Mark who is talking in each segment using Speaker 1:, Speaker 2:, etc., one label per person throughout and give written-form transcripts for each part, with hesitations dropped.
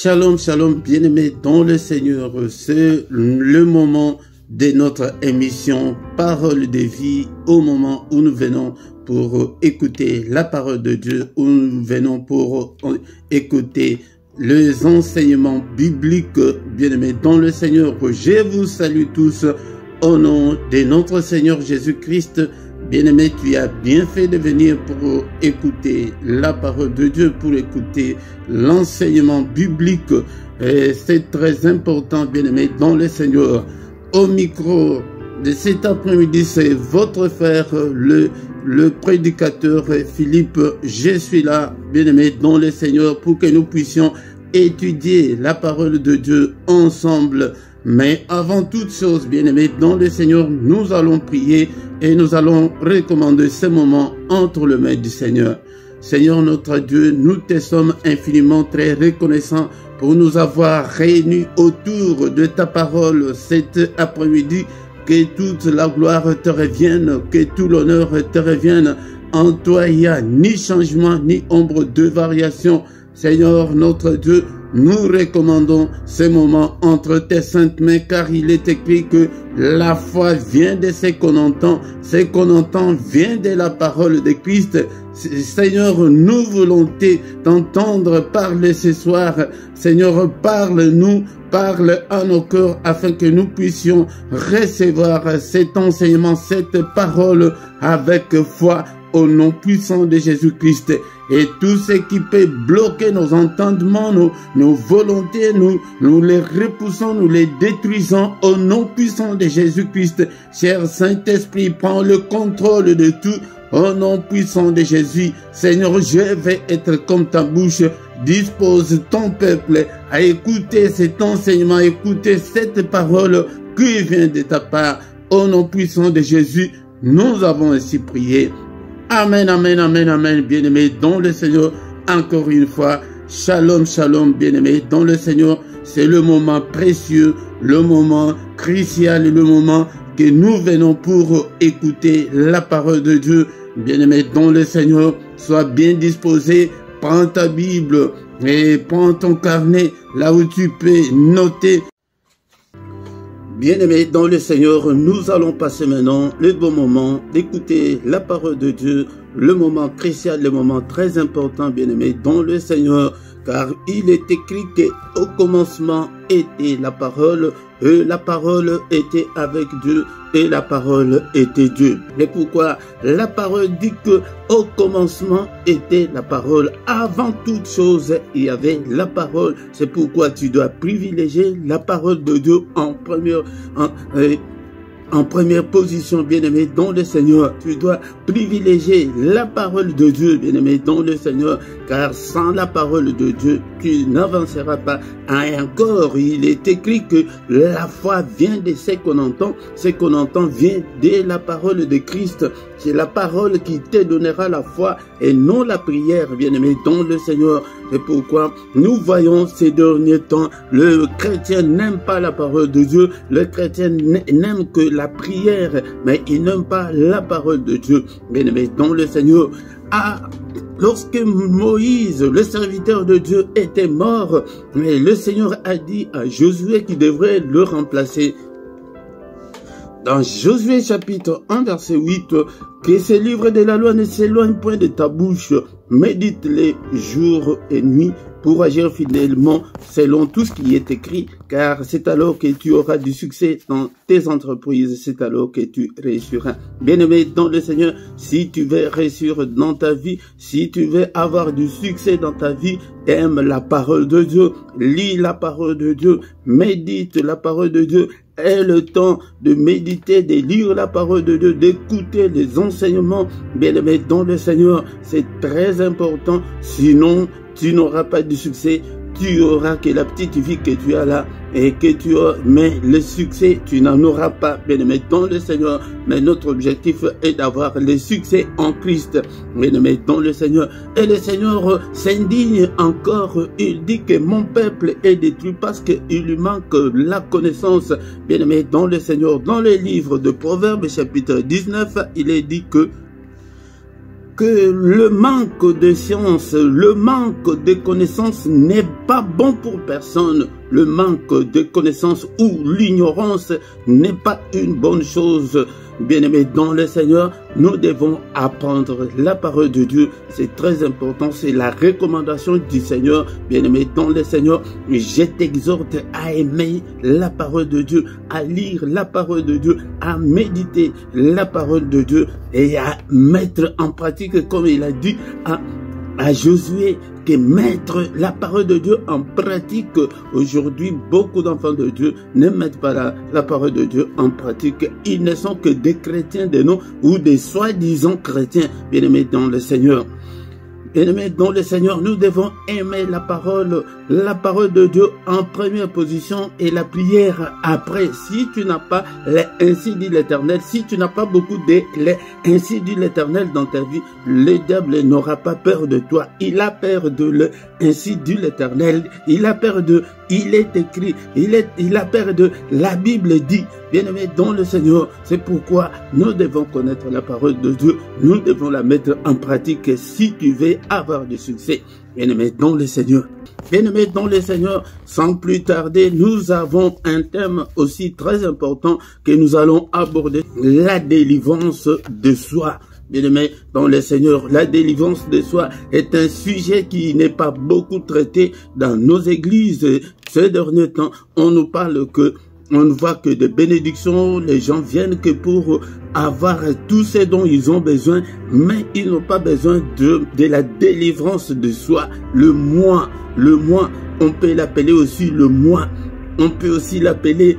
Speaker 1: Shalom, shalom, bien-aimés dans le Seigneur. C'est le moment de notre émission Parole de vie, au moment où nous venons pour écouter la parole de Dieu, où nous venons pour écouter les enseignements bibliques, bien-aimés dans le Seigneur. Je vous salue tous au nom de notre Seigneur Jésus-Christ. Bien-aimé, tu as bien fait de venir pour écouter la parole de Dieu, pour écouter l'enseignement biblique. Et c'est très important, bien-aimé, dans le Seigneur. Au micro de cet après-midi, c'est votre frère, le prédicateur Philippe. Je suis là, bien-aimé, dans le Seigneur, pour que nous puissions étudier la parole de Dieu ensemble. Mais avant toute chose, bien-aimés, dans le Seigneur, nous allons prier et nous allons recommander ce moment entre les mains du Seigneur. Seigneur notre Dieu, nous te sommes infiniment très reconnaissants pour nous avoir réunis autour de ta parole cet après-midi. Que toute la gloire te revienne, que tout l'honneur te revienne. En toi, il n'y a ni changement, ni ombre de variation. Seigneur notre Dieu, nous recommandons ce moment entre tes saintes mains, car il est écrit que la foi vient de ce qu'on entend vient de la parole de Christ. Seigneur, nous voulons t'entendre parler ce soir. Seigneur, parle-nous, parle à nos cœurs afin que nous puissions recevoir cet enseignement, cette parole avec foi au nom puissant de Jésus-Christ. Et tout ce qui peut bloquer nos entendements, nos volontés, nous les repoussons, nous les détruisons au nom puissant de Jésus-Christ. Cher Saint-Esprit, prends le contrôle de tout au nom puissant de Jésus. Seigneur, je vais être comme ta bouche. Dispose ton peuple à écouter cet enseignement, écouter cette parole qui vient de ta part. Au nom puissant de Jésus, nous avons ainsi prié. Amen, amen, amen, amen, bien-aimés dans le Seigneur. Encore une fois, shalom, shalom, bien-aimés dans le Seigneur. C'est le moment précieux, le moment crucial, le moment que nous venons pour écouter la parole de Dieu. Bien-aimés dans le Seigneur, sois bien disposé, prends ta Bible et prends ton carnet là où tu peux noter. Bien-aimés dans le Seigneur, nous allons passer maintenant le bon moment d'écouter la parole de Dieu, le moment crucial, le moment très important, bien-aimés dans le Seigneur, car il est écrit qu'au commencement était la parole, et la parole était avec Dieu, et la parole était Dieu. Et pourquoi la parole dit que au commencement était la parole. Avant toute chose, il y avait la parole. C'est pourquoi tu dois privilégier la parole de Dieu en première position, bien-aimé dans le Seigneur. Tu dois privilégier la parole de Dieu, bien-aimé dans le Seigneur, car sans la parole de Dieu, tu n'avanceras pas. Et encore, il est écrit que la foi vient de ce qu'on entend vient de la parole de Christ. C'est la parole qui te donnera la foi et non la prière, bien-aimé dans le Seigneur. C'est pourquoi nous voyons ces derniers temps, le chrétien n'aime pas la parole de Dieu, le chrétien n'aime que la prière, mais il n'aime pas la parole de Dieu, bien-aimé dans le Seigneur. Lorsque Moïse, le serviteur de Dieu, était mort, le Seigneur a dit à Josué qu'il devrait le remplacer. Dans Josué chapitre 1 verset 8, que ces livres de la loi ne s'éloignent point de ta bouche, médite-les jour et nuit pour agir fidèlement selon tout ce qui est écrit, car c'est alors que tu auras du succès dans tes entreprises, c'est alors que tu réussiras. Bien-aimé dans le Seigneur, si tu veux réussir dans ta vie, si tu veux avoir du succès dans ta vie, aime la parole de Dieu, lis la parole de Dieu, médite la parole de Dieu. Aie le temps de méditer, de lire la parole de Dieu, d'écouter les enseignements, bien-aimés dans le Seigneur. C'est très important, sinon tu n'auras pas de succès. Tu auras que la petite vie que tu as là et que tu as, mais le succès, tu n'en auras pas, bien-aimé dans le Seigneur. Mais notre objectif est d'avoir le succès en Christ, bien-aimé dans le Seigneur. Et le Seigneur s'indigne encore. Il dit que mon peuple est détruit parce qu'il lui manque la connaissance, bien-aimé dans le Seigneur. Dans le livre de Proverbes, chapitre 19, il est dit que que le manque de science, le manque de connaissances n'est pas bon pour personne. Le manque de connaissances ou l'ignorance n'est pas une bonne chose. Bien-aimés dans le Seigneur, nous devons apprendre la parole de Dieu. C'est très important, c'est la recommandation du Seigneur. Bien-aimés dans le Seigneur, je t'exhorte à aimer la parole de Dieu, à lire la parole de Dieu, à méditer la parole de Dieu et à mettre en pratique, comme il a dit à Josué, que mettre la parole de Dieu en pratique. Aujourd'hui, beaucoup d'enfants de Dieu ne mettent pas la parole de Dieu en pratique. Ils ne sont que des chrétiens de nom ou des soi-disant chrétiens. Bien-aimés dans le Seigneur. Bien-aimés dans le Seigneur, nous devons aimer la parole de Dieu en première position et la prière après. Si tu n'as pas les ainsi dit l'Éternel, si tu n'as pas beaucoup de les ainsi dit l'Éternel dans ta vie, le diable n'aura pas peur de toi. Il a peur de le ainsi dit l'Éternel. Il a peur de il est écrit, il a peur de la Bible dit. Bien-aimés dans le Seigneur, c'est pourquoi nous devons connaître la parole de Dieu. Nous devons la mettre en pratique si tu veux avoir du succès. Bien-aimés dans le Seigneur. Bien-aimés dans le Seigneur, sans plus tarder, nous avons un thème aussi très important que nous allons aborder, la délivrance de soi. Bien-aimés dans le Seigneur, la délivrance de soi est un sujet qui n'est pas beaucoup traité dans nos églises. Ces derniers temps, on nous parle que on ne voit que de bénédictions, les gens viennent que pour avoir tout ce dont ils ont besoin, mais ils n'ont pas besoin de la délivrance de soi. Le moi, on peut l'appeler aussi le moi, on peut aussi l'appeler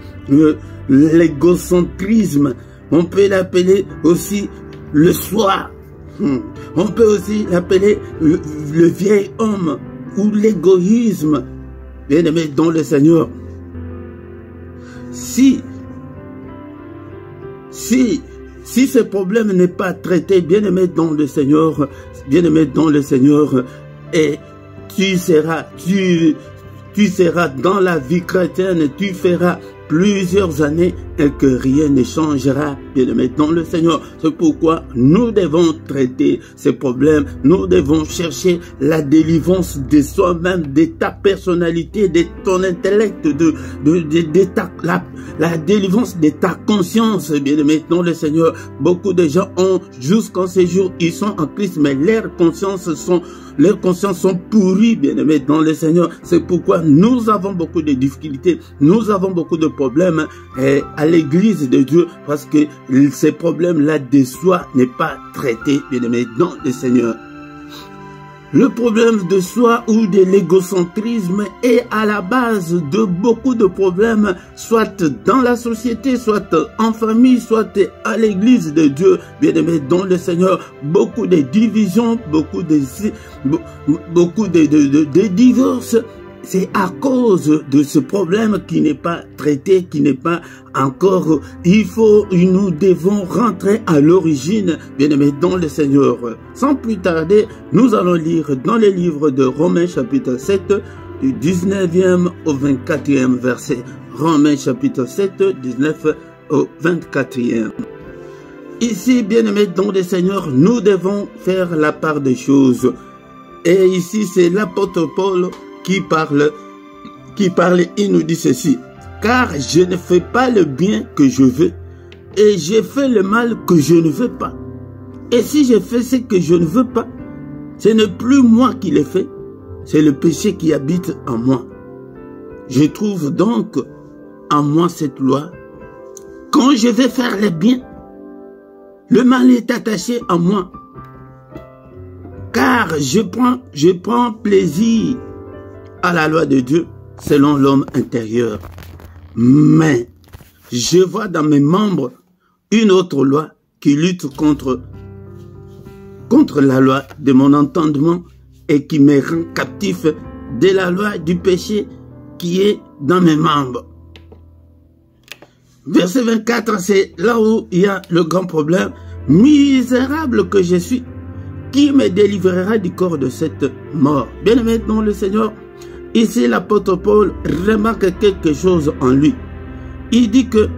Speaker 1: l'égocentrisme, on peut l'appeler aussi le soi, on peut aussi l'appeler le vieil homme ou l'égoïsme. Bien-aimés dans le Seigneur, si ce problème n'est pas traité, bien-aimé dans le Seigneur, et tu seras dans la vie chrétienne, tu feras plusieurs années et que rien ne changera, bien-aimé dans le Seigneur. C'est pourquoi nous devons traiter ces problèmes, nous devons chercher la délivrance de soi-même, de ta personnalité, de ton intellect, la délivrance de ta conscience, bien-aimé dans le Seigneur. Beaucoup de gens ont, jusqu'en ce jour, ils sont en Christ, mais leurs consciences sont pourries, bien-aimés dans le Seigneur. C'est pourquoi nous avons beaucoup de difficultés, nous avons beaucoup de problèmes à l'église de Dieu, parce que ces problèmes-là de soi n'est pas traité, bien-aimés dans le Seigneur. Le problème de soi ou de l'égocentrisme est à la base de beaucoup de problèmes, soit dans la société, soit en famille, soit à l'église de Dieu, bien-aimés dans le Seigneur. Beaucoup de divisions, beaucoup de divorces. C'est à cause de ce problème qui n'est pas traité, qui n'est pas encore... Nous devons rentrer à l'origine, bien-aimés dans le Seigneur. Sans plus tarder, nous allons lire dans les livres de Romains chapitre 7, du 19e au 24e verset. Romains chapitre 7, 19 au 24e. Ici, bien-aimés dans le Seigneur, nous devons faire la part des choses. Et ici, c'est l'apôtre Paul qui parle, il nous dit ceci: car je ne fais pas le bien que je veux, et je fais le mal que je ne veux pas. Et si je fais ce que je ne veux pas, ce n'est plus moi qui le fais, c'est le péché qui habite en moi. Je trouve donc en moi cette loi: quand je vais faire le bien, le mal est attaché à moi. Car je prends plaisir à la loi de Dieu selon l'homme intérieur. Mais je vois dans mes membres une autre loi qui lutte contre la loi de mon entendement et qui me rend captif de la loi du péché qui est dans mes membres. Verset 24, c'est là où il y a le grand problème. Misérable que je suis, qui me délivrera du corps de cette mort? Bien-aimé dans le Seigneur, ici l'apôtre Paul remarque quelque chose en lui. Il dit que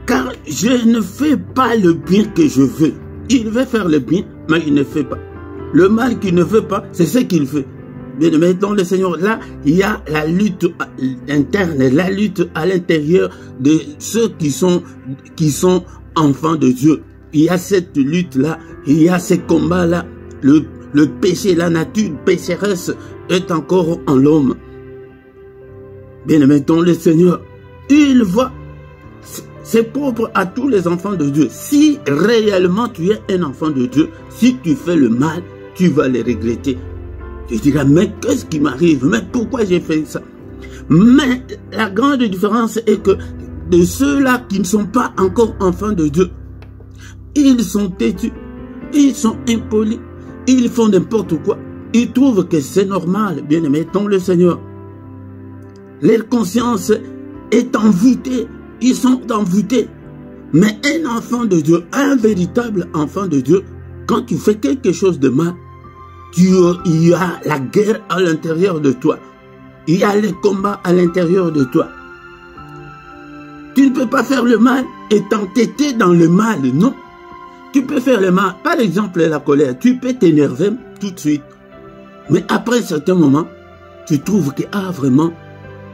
Speaker 1: Car je ne fais pas le bien que je veux. Il veut faire le bien, mais il ne fait pas. Le mal qu'il ne veut pas, c'est ce qu'il fait. Mais dans le Seigneur, là, il y a la lutte interne, la lutte à l'intérieur de ceux qui sont enfants de Dieu. Il y a cette lutte-là, il y a ces combats-là. Le péché, la nature pécheresse est encore en l'homme. Bien-aimé, dans le Seigneur, il voit, c'est propre à tous les enfants de Dieu. Si réellement tu es un enfant de Dieu, si tu fais le mal, tu vas le regretter. Tu diras, mais qu'est-ce qui m'arrive? Mais pourquoi j'ai fait ça? Mais la grande différence est que de ceux-là qui ne sont pas encore enfants de Dieu, ils sont têtus, ils sont impolis, ils font n'importe quoi. Ils trouvent que c'est normal, bien-aimé, dans le Seigneur. Leur conscience est envoûtée, ils sont envoûtés. Mais un enfant de Dieu, un véritable enfant de Dieu, quand tu fais quelque chose de mal, il y a la guerre à l'intérieur de toi. Il y a les combats à l'intérieur de toi. Tu ne peux pas faire le mal et t'entêter dans le mal, non. Tu peux faire le mal, par exemple la colère, tu peux t'énerver tout de suite. Mais après un certain moment, tu trouves que, ah vraiment,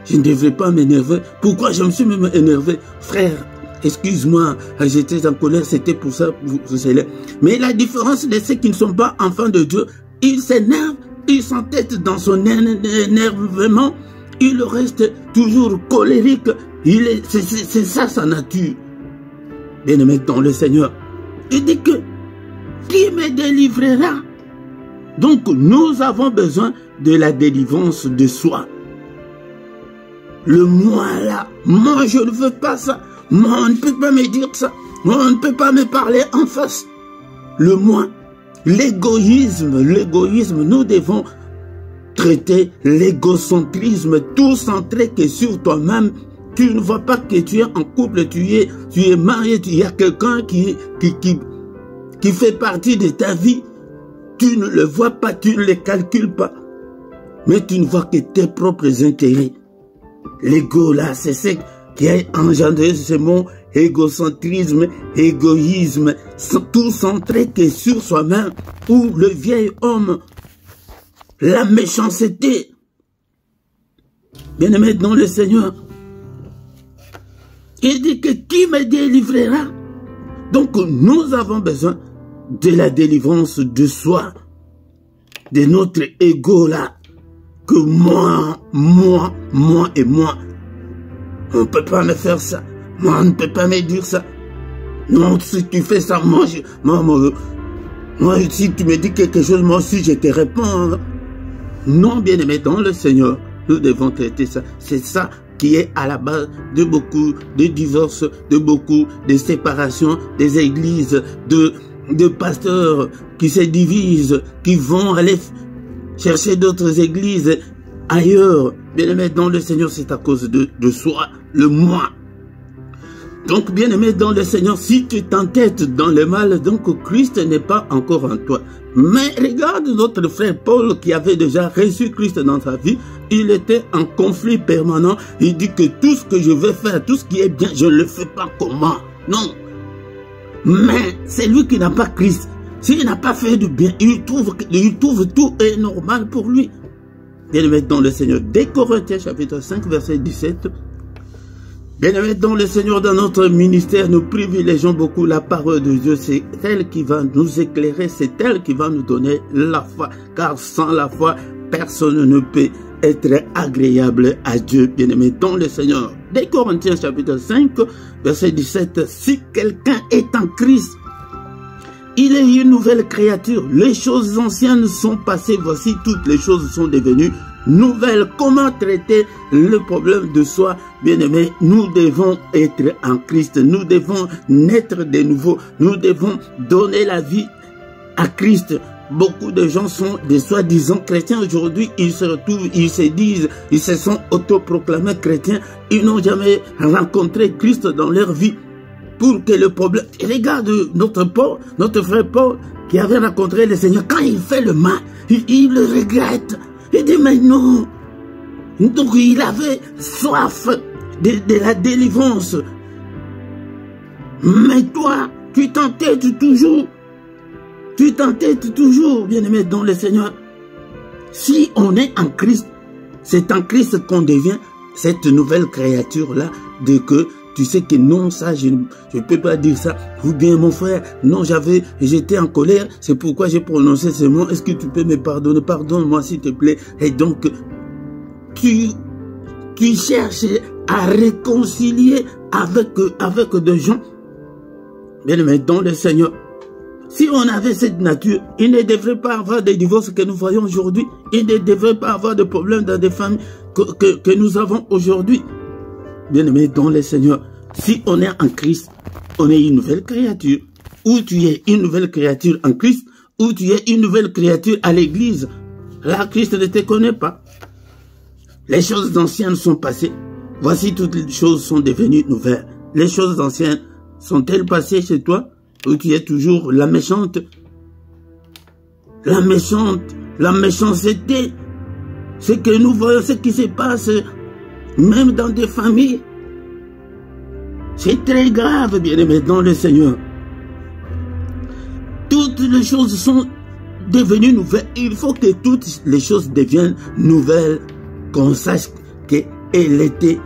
Speaker 1: je ne devrais pas m'énerver. Pourquoi je me suis même énervé? Frère, excuse-moi, j'étais en colère, c'était pour ça, mais la différence de ceux qui ne sont pas enfants de Dieu, ils s'énervent, ils s'entêtent dans son énervement, il reste toujours colérique, c'est ça sa nature. Bien-aimé dans le Seigneur, il dit que qui me délivrera? Donc nous avons besoin de la délivrance de soi. Le moi là, moi je ne veux pas ça, moi on ne peut pas me dire ça, moi on ne peut pas me parler en face. Le moi, l'égoïsme, nous devons traiter l'égocentrisme, tout centré que sur toi-même. Tu ne vois pas que tu es en couple, tu es marié, il y a quelqu'un qui fait partie de ta vie. Tu ne le vois pas, tu ne le calcules pas. Mais tu ne vois que tes propres intérêts. L'ego là, c'est ce qui a engendré ce mot égocentrisme, égoïsme, tout centré que sur soi-même, ou le vieil homme, la méchanceté. Bien-aimé dans le Seigneur, il dit que qui me délivrera? Donc nous avons besoin de la délivrance de soi, de notre ego là, que moi et moi. On ne peut pas me faire ça, moi on ne peut pas me dire ça. Non, si tu fais ça, moi si tu me dis quelque chose, moi aussi je te réponds. Non, bien-aimé dans le Seigneur, nous devons traiter ça. C'est ça qui est à la base de beaucoup de divorces, de beaucoup de séparations, des églises, de pasteurs qui se divisent, qui vont aller chercher d'autres églises ailleurs. Bien-aimé dans le Seigneur, c'est à cause de soi, le moi. Donc, bien-aimé dans le Seigneur, si tu t'entêtes dans le mal, donc Christ n'est pas encore en toi. Mais regarde notre frère Paul qui avait déjà reçu Christ dans sa vie. Il était en conflit permanent. Il dit que tout ce que je veux faire, tout ce qui est bien, je ne le fais pas comment. Non. Mais c'est lui qui n'a pas Christ. S'il n'a pas fait du bien, il trouve tout est normal pour lui. Bien-aimé dans le Seigneur, dès Corinthiens chapitre 5, verset 17, bien-aimé dans le Seigneur, dans notre ministère, nous privilégions beaucoup la parole de Dieu. C'est elle qui va nous éclairer, c'est elle qui va nous donner la foi. Car sans la foi, personne ne peut être agréable à Dieu, bien-aimé dans le Seigneur. Dès Corinthiens chapitre 5, verset 17, si quelqu'un est en Christ, il est une nouvelle créature. Les choses anciennes sont passées, voici toutes les choses sont devenues nouvelles. Comment traiter le problème de soi, bien-aimé? Nous devons être en Christ, nous devons naître de nouveau, nous devons donner la vie à Christ. Beaucoup de gens sont des soi-disant chrétiens aujourd'hui, ils se retrouvent, ils se disent, ils se sont autoproclamés chrétiens, ils n'ont jamais rencontré Christ dans leur vie. Pour que le problème... Regarde notre frère Paul qui avait rencontré le Seigneur. Quand il fait le mal, il le regrette. Il dit mais non. Donc il avait soif de la délivrance. Mais toi, tu t'entêtes toujours. Tu t'entêtes toujours, bien-aimé dans le Seigneur. Si on est en Christ, c'est en Christ qu'on devient cette nouvelle créature-là, de que tu sais que non, ça, je ne peux pas dire ça. Ou bien, mon frère, non, j'étais en colère, c'est pourquoi j'ai prononcé ce mot. Est-ce que tu peux me pardonner? Pardonne-moi, s'il te plaît. Et donc, tu cherches à réconcilier avec des gens. Bien-aimé dans le Seigneur. Si on avait cette nature, il ne devrait pas avoir des divorces que nous voyons aujourd'hui. Il ne devrait pas avoir de problèmes dans des familles que nous avons aujourd'hui. Bien-aimé dans le Seigneur, si on est en Christ, on est une nouvelle créature. Ou tu es une nouvelle créature en Christ, ou tu es une nouvelle créature à l'église. Là, Christ ne te connaît pas. Les choses anciennes sont passées. Voici, toutes les choses sont devenues nouvelles. Les choses anciennes sont-elles passées chez toi? Ou tu es toujours la méchante? La méchanceté. Ce que nous voyons, ce qui se passe, même dans des familles. C'est très grave, bien-aimé, dans le Seigneur. Toutes les choses sont devenues nouvelles. Il faut que toutes les choses deviennent nouvelles. Qu'on sache qu'elle était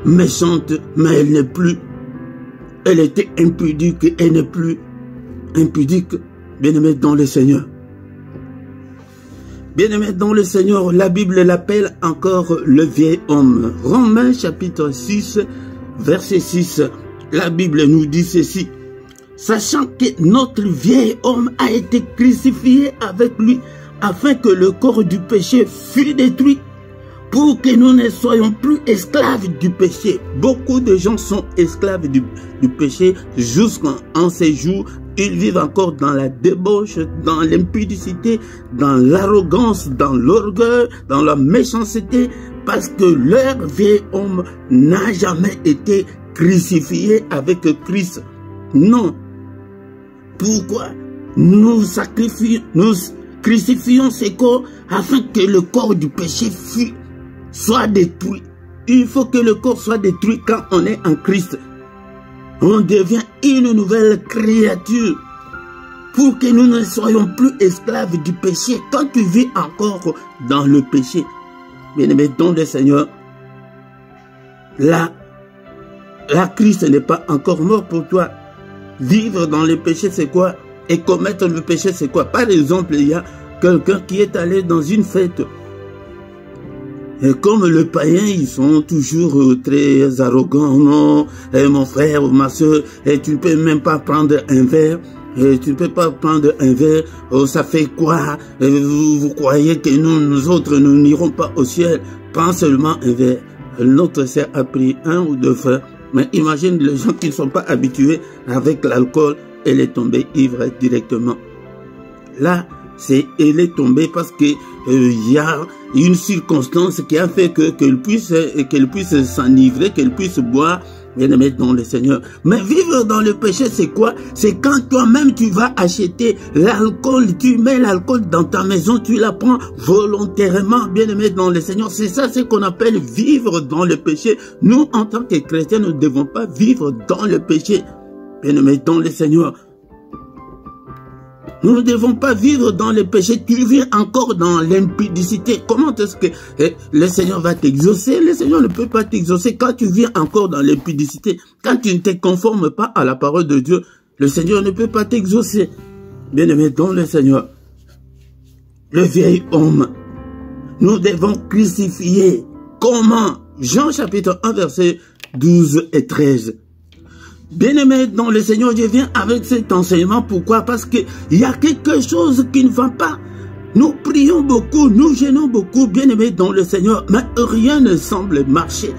Speaker 1: méchante, mais elle n'est plus. Elle était impudique, elle n'est plus impudique. Bien-aimé dans le Seigneur. Bien-aimé dans le Seigneur, la Bible l'appelle encore le vieil homme. Romains chapitre 6, verset 6. La Bible nous dit ceci. Sachant que notre vieil homme a été crucifié avec lui, afin que le corps du péché fût détruit, pour que nous ne soyons plus esclaves du péché. Beaucoup de gens sont esclaves du péché jusqu'en ces jours. Ils vivent encore dans la débauche, dans l'impudicité, dans l'arrogance, dans l'orgueil, dans la méchanceté, parce que leur vieil homme n'a jamais été crucifié avec Christ. Non. Pourquoi? Nous crucifions ces corps afin que le corps du péché soit détruit. Il faut que le corps soit détruit quand on est en Christ. On devient une nouvelle créature pour que nous ne soyons plus esclaves du péché. Quand tu vis encore dans le péché, bien-aimé dans le Seigneur, là, Christ n'est pas encore mort pour toi. Vivre dans le péché, c'est quoi? Et commettre le péché, c'est quoi? Par exemple, il y a quelqu'un qui est allé dans une fête. Et comme le païen, ils sont toujours très arrogants. Non, mon frère ou ma soeur, tu ne peux même pas prendre un verre. Tu ne peux pas prendre un verre. Oh, ça fait quoi? Vous croyez que nous autres, nous n'irons pas au ciel? Prends seulement un verre. Notre sœur a pris 1 ou 2 verres. Mais imagine les gens qui ne sont pas habitués avec l'alcool. Elle est tombée ivre directement. Là, elle est tombée parce que y a une circonstance qui a fait qu'elle puisse s'enivrer, qu'elle puisse boire, bien-aimé dans le Seigneur. Mais vivre dans le péché, c'est quoi? C'est quand toi-même tu vas acheter l'alcool, tu mets l'alcool dans ta maison, tu la prends volontairement, bien-aimé dans le Seigneur. C'est ça ce qu'on appelle vivre dans le péché. Nous, en tant que chrétiens, nous ne devons pas vivre dans le péché, bien-aimé dans le Seigneur. Nous ne devons pas vivre dans le péché. Tu vis encore dans l'impudicité. Comment est-ce que le Seigneur va t'exaucer? Le Seigneur ne peut pas t'exaucer quand tu vis encore dans l'impudicité. Quand tu ne te conformes pas à la parole de Dieu, le Seigneur ne peut pas t'exaucer. Bien-aimé dans le Seigneur, le vieil homme, nous devons crucifier. Comment? Jean chapitre 1 verset 12 et 13. Bien-aimé dans le Seigneur, je viens avec cet enseignement. Pourquoi? Parce qu'il y a quelque chose qui ne va pas. Nous prions beaucoup, nous gênons beaucoup, bien-aimé dans le Seigneur, mais rien ne semble marcher.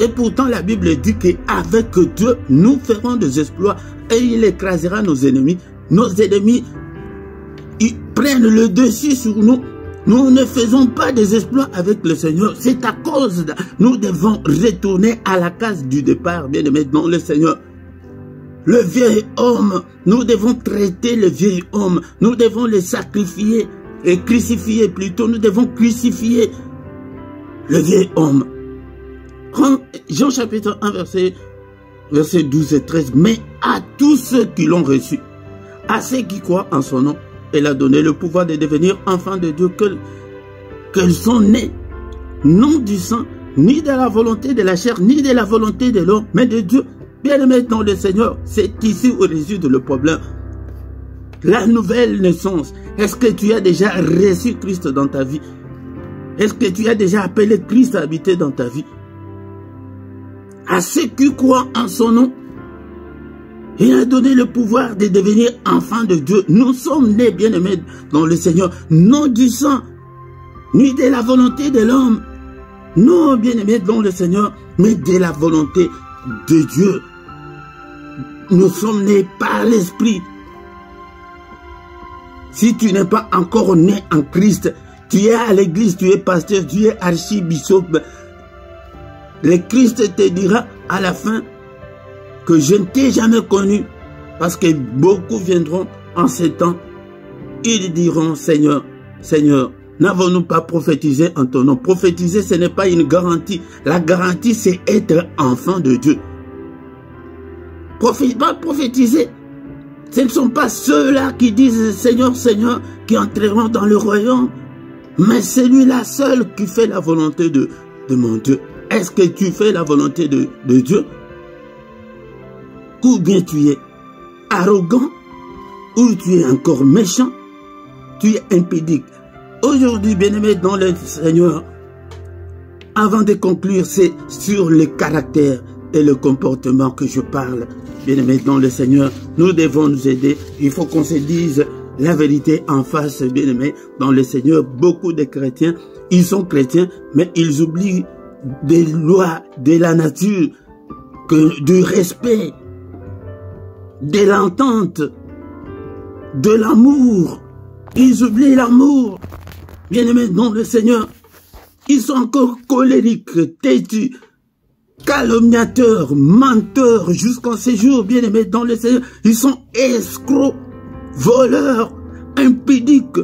Speaker 1: Et pourtant, la Bible dit qu'avec Dieu, nous ferons des exploits et il écrasera nos ennemis. Nos ennemis, ils prennent le dessus sur nous. Nous ne faisons pas des exploits avec le Seigneur. C'est à cause de... Nous devons retourner à la case du départ, bien-aimé dans le Seigneur. Le vieil homme, nous devons traiter le vieil homme. Nous devons le sacrifier et crucifier plutôt. Nous devons crucifier le vieil homme. Jean chapitre 1 verset versets 12 et 13, mais à tous ceux qui l'ont reçu, à ceux qui croient en son nom, elle a donné le pouvoir de devenir enfants de Dieu, qu'elles sont nés, non du sang, ni de la volonté de la chair, ni de la volonté de l'homme, mais de Dieu. Bien-aimé dans le Seigneur, c'est ici où réside le problème. La nouvelle naissance. Est-ce que tu as déjà reçu Christ dans ta vie? Est-ce que tu as déjà appelé Christ à habiter dans ta vie? À ceux qui croient en son nom, il a donné le pouvoir de devenir enfants de Dieu. Nous sommes nés, bien-aimés dans le Seigneur, non du sang, ni de la volonté de l'homme, non, bien-aimés dans le Seigneur, mais de la volonté de Dieu. Nous sommes nés par l'Esprit. Si tu n'es pas encore né en Christ, tu es à l'église, tu es pasteur, tu es archibishop, le Christ te dira à la fin que je ne t'ai jamais connu, parce que beaucoup viendront en ces temps, ils diront, Seigneur, Seigneur, n'avons-nous pas prophétisé en ton nom? Prophétiser, ce n'est pas une garantie. La garantie, c'est être enfant de Dieu. Prophétiser, ce ne sont pas ceux-là qui disent Seigneur, Seigneur, qui entreront dans le royaume, mais celui-là seul qui fait la volonté de mon Dieu. Est-ce que tu fais la volonté de Dieu? Ou bien tu es arrogant, ou tu es encore méchant, tu es impudique. Aujourd'hui, bien-aimé dans le Seigneur, avant de conclure, c'est sur le caractère et le comportement que je parle. Bien-aimé dans le Seigneur, nous devons nous aider. Il faut qu'on se dise la vérité en face, bien-aimé dans le Seigneur. Beaucoup de chrétiens, ils sont chrétiens, mais ils oublient des lois de la nature, du respect, de l'entente, de l'amour. Ils oublient l'amour. Bien-aimés dans le Seigneur, ils sont encore colériques, têtus, calomniateurs, menteurs jusqu'en ces jours, bien-aimés dans le Seigneur. Ils sont escrocs, voleurs, impudiques,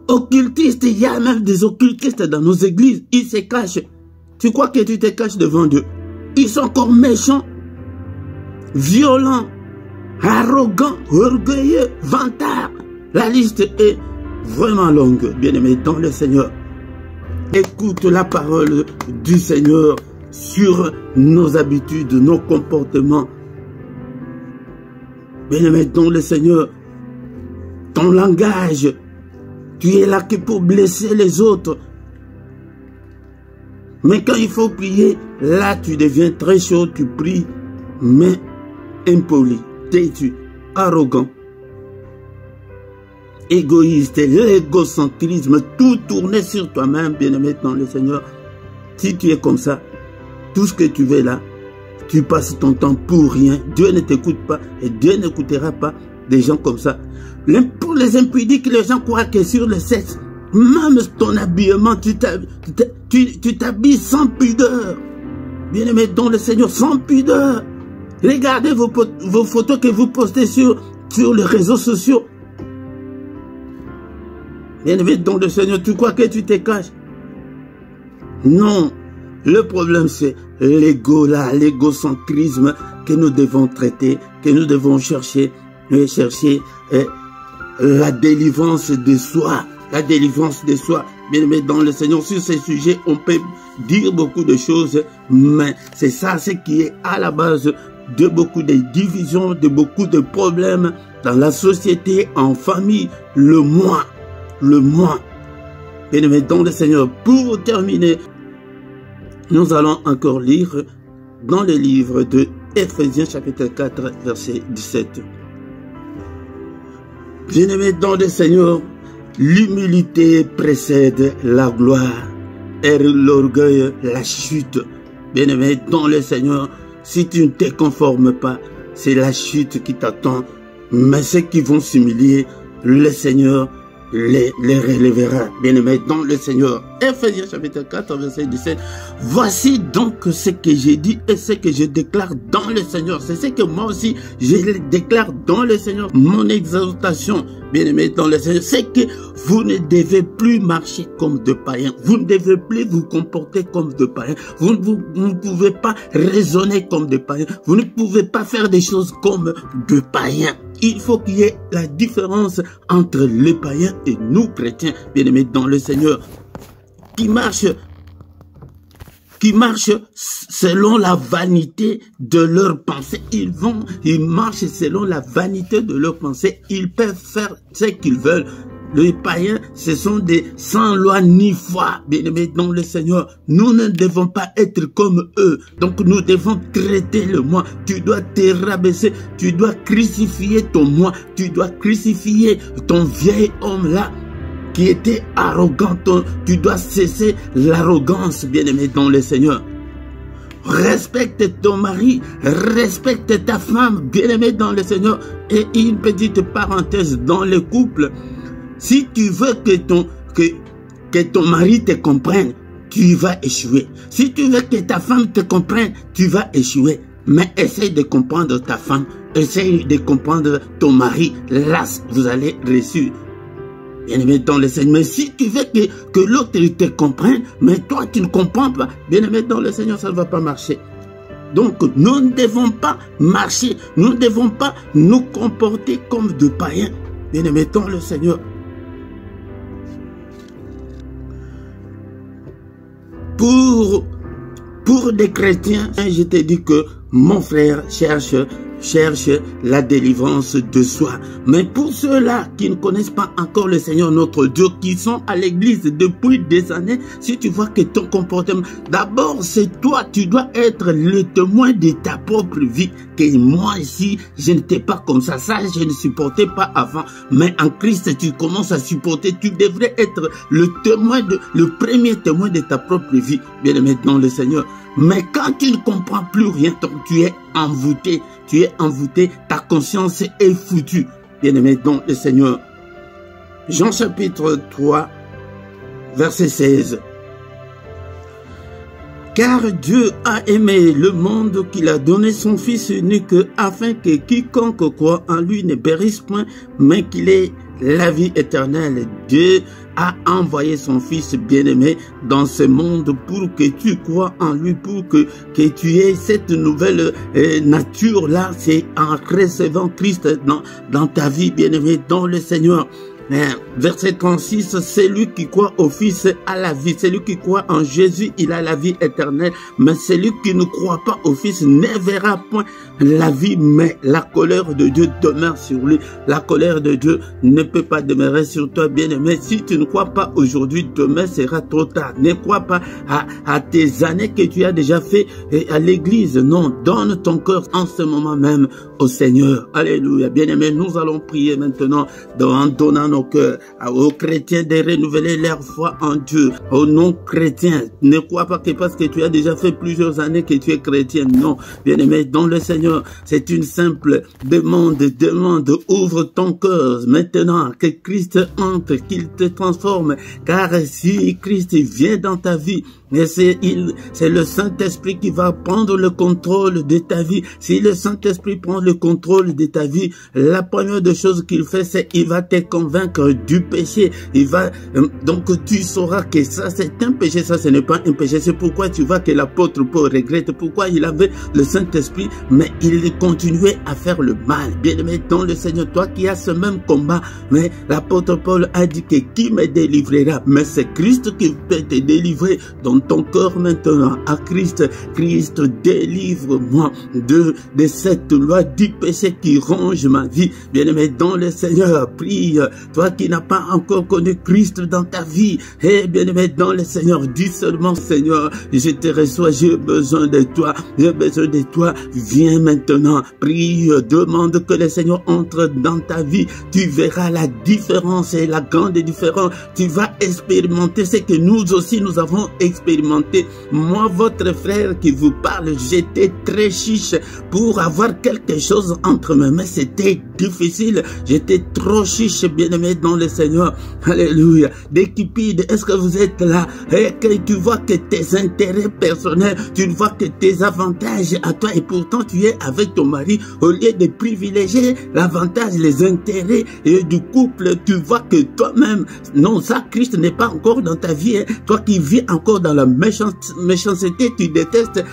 Speaker 1: occultistes. Il y a même des occultistes dans nos églises. Ils se cachent. Tu crois que tu te caches devant Dieu? Ils sont encore méchants, violents, arrogants, orgueilleux, vantards. La liste est vraiment longue, bien-aimé dans le Seigneur. Écoute la parole du Seigneur sur nos habitudes, nos comportements. Bien-aimé dans le Seigneur, ton langage, tu es là que pour blesser les autres. Mais quand il faut prier, là tu deviens très chaud, tu pries, mais impoli, têtu, arrogant, égoïste, l'égocentrisme, tout tourné sur toi-même, bien-aimé dans le Seigneur. Si tu es comme ça, tout ce que tu veux là, tu passes ton temps pour rien. Dieu ne t'écoute pas et Dieu n'écoutera pas des gens comme ça. Pour les impudiques, les gens croient que sur le sexe, même ton habillement, tu t'habilles sans pudeur. Bien-aimé dans le Seigneur, sans pudeur. Regardez vos photos que vous postez sur les réseaux sociaux. Bien-aimé dans le Seigneur, tu crois que tu te caches? Non. Le problème, c'est l'ego là, l'égocentrisme que nous devons traiter, que nous devons chercher la délivrance de soi. La délivrance de soi. Bien-aimé dans le Seigneur, sur ces sujets, on peut dire beaucoup de choses, mais c'est ça, ce qui est à la base de beaucoup de divisions, de beaucoup de problèmes dans la société, en famille, le moi. Le moi. Bien-aimé dans le Seigneur, pour terminer, nous allons encore lire dans le livre de Éphésiens chapitre 4 verset 17. Bien-aimé dans le Seigneur, l'humilité précède la gloire et l'orgueil la chute. Bien-aimé dans le Seigneur, si tu ne te conformes pas, c'est la chute qui t'attend. Mais ceux qui vont s'humilier, le Seigneur les relèvera. Bien-aimés dans le Seigneur. Ephésiens chapitre 4, verset 17. Voici donc ce que j'ai dit et ce que je déclare dans le Seigneur. C'est ce que moi aussi je déclare dans le Seigneur. Mon exaltation, bien-aimés dans le Seigneur, c'est que vous ne devez plus marcher comme de païens. Vous ne devez plus vous comporter comme de païens. Vous ne pouvez pas raisonner comme de païens. Vous ne pouvez pas faire des choses comme de païens. Il faut qu'il y ait la différence entre les païens et nous chrétiens, bien-aimés dans le Seigneur, qui marchent selon la vanité de leurs pensées. Ils marchent selon la vanité de leurs pensées. Ils peuvent faire ce qu'ils veulent. Les païens, ce sont des sans loi ni foi, bien-aimés dans le Seigneur. Nous ne devons pas être comme eux. Donc nous devons traiter le moi. Tu dois te rabaisser. Tu dois crucifier ton moi. Tu dois crucifier ton vieil homme là qui était arrogant. Tu dois cesser l'arrogance, bien-aimé dans le Seigneur. Respecte ton mari, respecte ta femme, bien-aimé dans le Seigneur. Et une petite parenthèse dans le couple. Si tu veux que ton mari te comprenne, tu vas échouer. Si tu veux que ta femme te comprenne, tu vas échouer. Mais essaye de comprendre ta femme, essaye de comprendre ton mari. Là, vous allez réussir. Bien-aimé dans le Seigneur. Mais si tu veux que l'autre te comprenne, mais toi tu ne comprends pas, bien-aimé dans le Seigneur, ça ne va pas marcher. Donc nous ne devons pas marcher, nous ne devons pas nous comporter comme de païens, bien-aimé dans le Seigneur. Pour des chrétiens, je te dis que mon frère cherche la délivrance de soi. Mais pour ceux-là qui ne connaissent pas encore le Seigneur notre Dieu, qui sont à l'église depuis des années, si tu vois que ton comportement, d'abord c'est toi, tu dois être le témoin de ta propre vie. Que moi ici, je n'étais pas comme ça, je ne supportais pas avant. Mais en Christ, tu commences à supporter, tu devrais être le premier témoin de ta propre vie, bien-aimé dans le Seigneur. Mais quand tu ne comprends plus rien, tu es envoûté, ta conscience est foutue, bien-aimé dans le Seigneur. Jean chapitre 3, verset 16. Car Dieu a aimé le monde qu'il a donné son Fils unique, afin que quiconque croit en lui ne périsse point, mais qu'il ait la vie éternelle. Dieu a envoyé son Fils bien-aimé dans ce monde pour que tu crois en lui, pour que tu aies cette nouvelle nature-là. C'est en recevant Christ dans ta vie, bien-aimé, dans le Seigneur. Verset 36, celui qui croit au Fils a la vie, celui qui croit en Jésus, il a la vie éternelle, mais celui qui ne croit pas au Fils ne verra point la vie, mais la colère de Dieu demeure sur lui. La colère de Dieu ne peut pas demeurer sur toi, bien-aimé. Si tu ne crois pas aujourd'hui, demain sera trop tard. Ne crois pas à tes années que tu as déjà fait à l'église. Non, donne ton cœur en ce moment même au Seigneur. Alléluia, bien-aimé. Nous allons prier maintenant en donnant nos cœurs aux chrétiens de renouveler leur foi en Dieu. Aux non-chrétiens, ne crois pas que parce que tu as déjà fait plusieurs années que tu es chrétien. Non, bien-aimé, dans le Seigneur, c'est une simple demande, ouvre ton cœur maintenant, que Christ entre, qu'il te transforme, car si Christ vient dans ta vie, c'est le Saint-Esprit qui va prendre le contrôle de ta vie. Si le Saint-Esprit prend le contrôle de ta vie, la première des choses qu'il fait, c'est qu'il va te convaincre du péché. Donc tu sauras que ça c'est un péché, ça ce n'est pas un péché. C'est pourquoi tu vois que l'apôtre Paul regrette pourquoi il avait le Saint-Esprit, mais il continuait à faire le mal. Bien-aimé dans le Seigneur, toi qui as ce même combat, mais l'apôtre Paul a dit que qui me délivrera? Mais c'est Christ qui peut te délivrer. Dans ton cœur maintenant à Christ. Christ, délivre-moi de cette loi du péché qui ronge ma vie. Bien-aimé dans le Seigneur, prie. Toi qui n'as pas encore connu Christ dans ta vie, et bien-aimé dans le Seigneur, dis seulement Seigneur, je te reçois, j'ai besoin de toi, j'ai besoin de toi. Viens maintenant, prie, demande que le Seigneur entre dans ta vie. Tu verras la différence et la grande différence. Tu vas expérimenter ce que nous aussi nous avons expérimenté. Moi, votre frère qui vous parle, j'étais très chiche pour avoir quelque chose entre mes mains. C'était difficile, j'étais trop chiche, bien-aimé dans le Seigneur. Alléluia. Des cupides, est-ce que vous êtes là? Et que tu vois que tes intérêts personnels, tu vois que tes avantages à toi, et pourtant tu es avec ton mari, au lieu de privilégier l'avantage, les intérêts du couple, tu vois que toi-même, non, ça, Christ n'est pas encore dans ta vie. Hein. Toi qui vis encore dans la méchanceté, tu détestes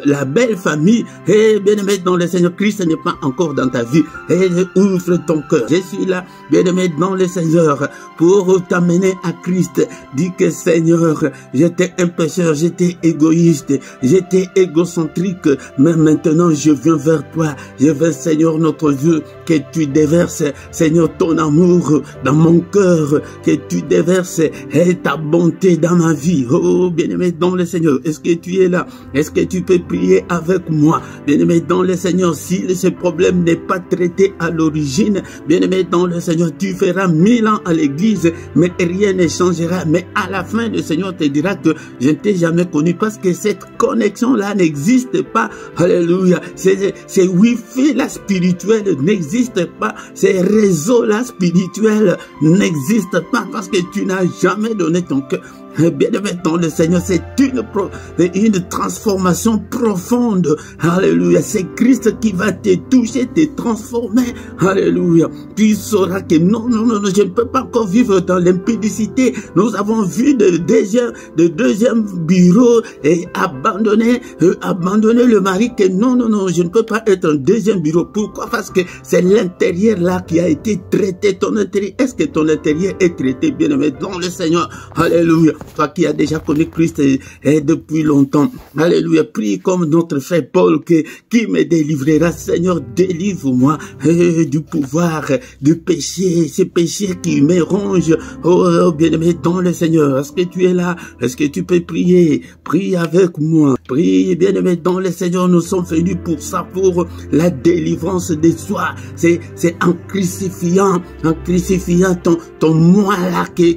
Speaker 1: la belle famille. Et bien-aimé dans le Seigneur, Christ n'est pas encore dans ta vie. Et ouvre ton cœur. Je suis là, bien-aimé dans le Seigneur, pour t'amener à Christ. Dis que Seigneur, j'étais un pécheur, j'étais égoïste, j'étais égocentrique, mais maintenant je viens vers toi. Je veux, Seigneur notre Dieu, que tu déverses, Seigneur, ton amour dans mon cœur, que tu déverses ta bonté dans ma vie. Oh, bien-aimé dans le Seigneur, est-ce que tu es là? Est-ce que tu peux prier avec moi? Bien-aimé dans le Seigneur, si ce problème n'est pas traité à l'origine, bien-aimé dans le Seigneur, tu feras 1000 ans à l'église, mais rien ne changera. Mais à la fin, le Seigneur te dira que je ne t'ai jamais connu, parce que cette connexion-là n'existe pas. Alléluia. Ces Wi-Fi-là spirituel n'existe pas. Ces réseaux-là spirituels n'existent pas, parce que tu n'as jamais donné ton cœur. Bien-aimé dans le Seigneur, c'est une transformation profonde. Alléluia. C'est Christ qui va te toucher, te transformer. Alléluia. Tu sauras que non, je ne peux pas encore vivre dans l'impudicité. Nous avons vu de deuxième bureau et abandonner le mari, que non, je ne peux pas être un deuxième bureau. Pourquoi? Parce que c'est l'intérieur là qui a été traité. Ton intérieur, est-ce que ton intérieur est traité, bien-aimé dans le Seigneur? Alléluia. Toi qui as déjà connu Christ depuis longtemps. Alléluia. Prie comme notre frère Paul qui me délivrera. Seigneur, délivre-moi du pouvoir du péché, ces péchés qui me rongent. Oh, bien-aimé dans le Seigneur. Est-ce que tu es là? Est-ce que tu peux prier? Prie avec moi. Prie, bien-aimé dans le Seigneur. Nous sommes venus pour ça, pour la délivrance de soi. C'est en crucifiant ton moi là que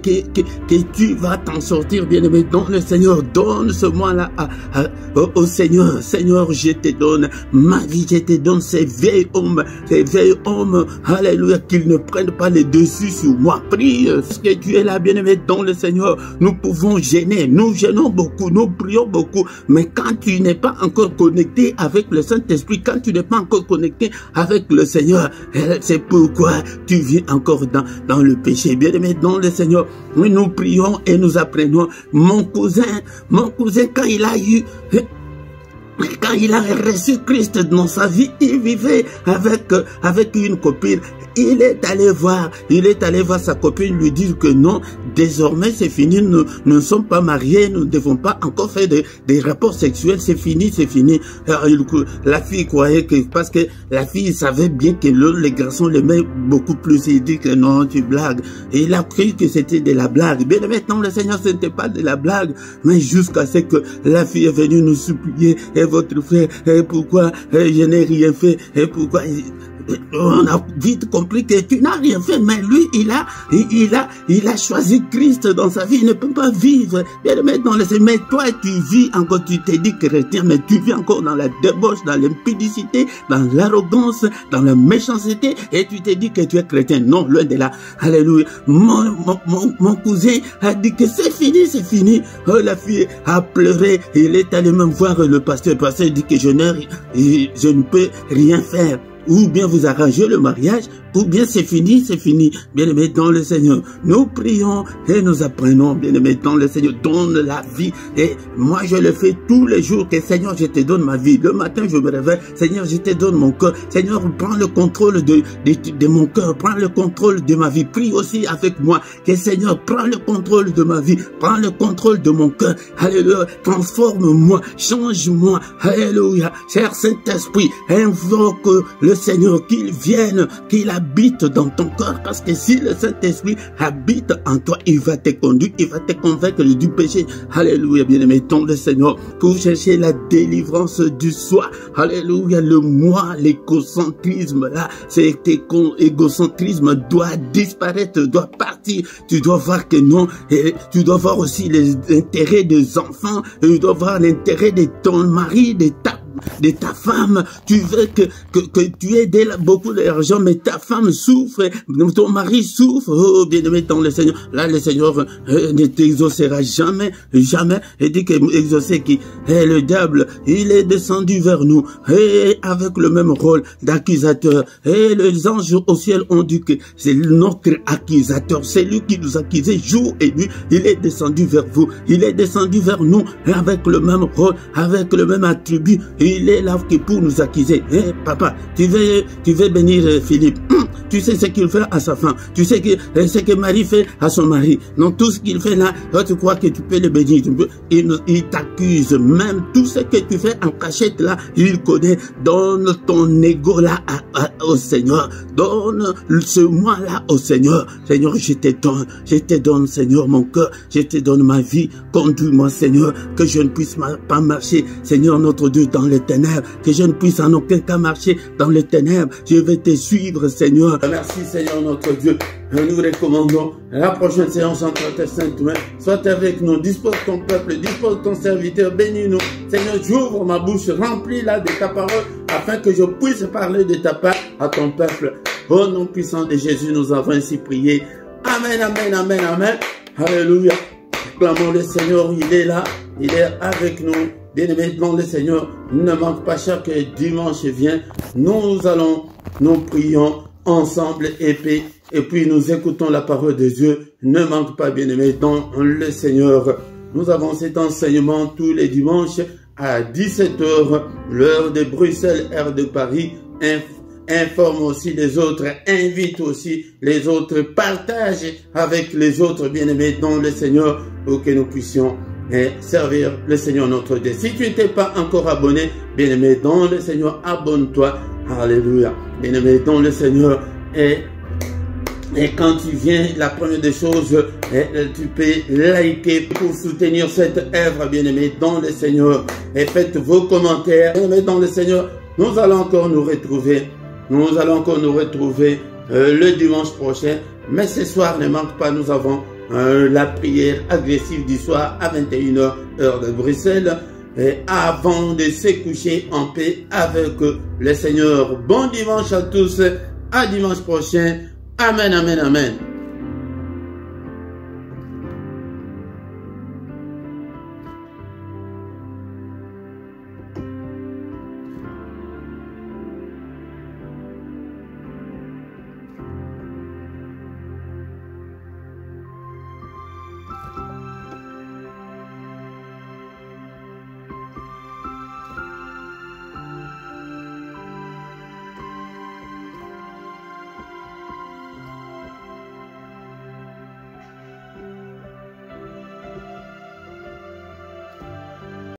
Speaker 1: tu vas t'en sortir. Bien-aimé dans le Seigneur, donne ce moi-là au Seigneur. Seigneur, je te donne ma vie, je te donne ces vieils hommes, alléluia, qu'ils ne prennent pas le dessus sur moi. Prie, parce que tu es là, bien-aimé dans le Seigneur. Nous pouvons gêner, nous gênons beaucoup, nous prions beaucoup, mais quand tu n'es pas encore connecté avec le Saint-Esprit, quand tu n'es pas encore connecté avec le Seigneur, c'est pourquoi tu vis encore dans le péché. Bien-aimé dans le Seigneur, nous prions et nous apprenons. Mon cousin, quand il a reçu Christ dans sa vie, il vivait avec une copine. Il est allé voir sa copine, lui dire que non, désormais c'est fini, nous ne sommes pas mariés, nous ne devons pas encore faire des rapports sexuels, c'est fini. Alors, la fille croyait que, parce que la fille savait bien que les garçons l'aimaient beaucoup plus, il dit que non, tu blagues. Et il a cru que c'était de la blague. Bien maintenant, le Seigneur, ce n'était pas de la blague, mais jusqu'à ce que la fille est venue nous supplier, et votre frère, et pourquoi je n'ai rien fait, et pourquoi... On a vite compris que tu n'as rien fait, mais lui, il a choisi Christ dans sa vie. Il ne peut pas vivre, bien le mettre dans le Seigneur. Mais toi, tu vis encore, tu t'es dit chrétien, mais tu vis encore dans la débauche, dans l'impudicité, dans l'arrogance, dans la méchanceté, et tu t'es dit que tu es chrétien. Non, loin de là. Alléluia. Mon cousin a dit que c'est fini. Oh, la fille a pleuré. Il est allé même voir le pasteur. Le pasteur dit que je ne peux rien faire. Ou bien vous arrangez le mariage, ou bien c'est fini. Bien-aimé dans le Seigneur, nous prions et nous apprenons, bien-aimé dans le Seigneur, donne la vie. Et moi, je le fais tous les jours, que Seigneur, je te donne ma vie. Le matin, je me réveille, Seigneur, je te donne mon cœur. Seigneur, prends le contrôle de mon cœur, prends le contrôle de ma vie. Prie aussi avec moi, que Seigneur, prends le contrôle de ma vie, prends le contrôle de mon cœur. Alléluia, transforme-moi, change-moi. Alléluia, cher Saint-Esprit, invoque le Seigneur, qu'il vienne, qu'il habite dans ton cœur, parce que si le Saint-Esprit habite en toi, il va te conduire, il va te convaincre du péché. Alléluia, bien-aimé, ton le Seigneur, pour chercher la délivrance du soi. Alléluia, le moi, l'égocentrisme, là, cet égocentrisme doit disparaître, doit partir. Tu dois voir que non, et tu dois voir aussi les intérêts des enfants, tu dois voir l'intérêt de ton mari, de ta de ta femme. Tu veux que tu aies beaucoup d'argent, mais ta femme souffre, ton mari souffre. Oh, bien-aimé dans le Seigneur. Là, le Seigneur ne t'exaucera jamais, jamais. Il dit qu'exaucer qui est le diable, il est descendu vers nous, et avec le même rôle d'accusateur. Et les anges au ciel ont dit que c'est notre accusateur. C'est lui qui nous accusait jour et nuit. Il est descendu vers vous. Il est descendu vers nous avec le même rôle, avec le même attribut. Il est là pour nous accuser. Eh, papa, tu veux bénir Philippe. Tu sais ce qu'il fait à sa femme. Tu sais ce que Marie fait à son mari. Non, tout ce qu'il fait là, toi, tu crois que tu peux le bénir. Il t'accuse. Même tout ce que tu fais en cachette là, il connaît. Donne ton ego là au Seigneur. Donne ce moi là au Seigneur. Seigneur, je te donne, Seigneur, mon cœur. Je te donne ma vie. Conduis-moi, Seigneur, que je ne puisse pas marcher, Seigneur, notre Dieu, dans les ténèbres. Que je ne puisse en aucun cas marcher dans les ténèbres. Je vais te suivre, Seigneur. Merci, Seigneur, notre Dieu. Nous recommandons la prochaine séance entre tes saintes mains. Sois avec nous. Dispose ton peuple, dispose ton serviteur. Bénis-nous. Seigneur, j'ouvre ma bouche, remplis-la de ta parole, afin que je puisse parler de ta part à ton peuple. Au nom puissant de Jésus, nous avons ainsi prié. Amen, amen, amen, amen. Alléluia. Clamons le Seigneur, il est là, il est avec nous. Bien-aimés dans le Seigneur, ne manque pas chaque dimanche vient. Nous prions ensemble et puis nous écoutons la parole de Dieu. Ne manque pas, bien-aimés dans le Seigneur. Nous avons cet enseignement tous les dimanches à 17 h, l'heure de Bruxelles, heure de Paris. Informe aussi les autres, invite aussi les autres, partage avec les autres bien-aimés dans le Seigneur pour que nous puissions servir le Seigneur notre Dieu. Si tu n'étais pas encore abonné, bien-aimé dans le Seigneur, abonne-toi. Alléluia. Bien-aimé dans le Seigneur. Et quand tu viens, la première des choses, tu peux liker pour soutenir cette œuvre, bien-aimé dans le Seigneur. Et faites vos commentaires. Bien-aimé dans le Seigneur, nous allons encore nous retrouver. Nous allons encore nous retrouver le dimanche prochain. Mais ce soir, ne manque pas, nous avons la prière agressive du soir à 21 h, heure de Bruxelles. Et avant de se coucher en paix avec le Seigneur. Bon dimanche à tous. À dimanche prochain. Amen, amen, amen.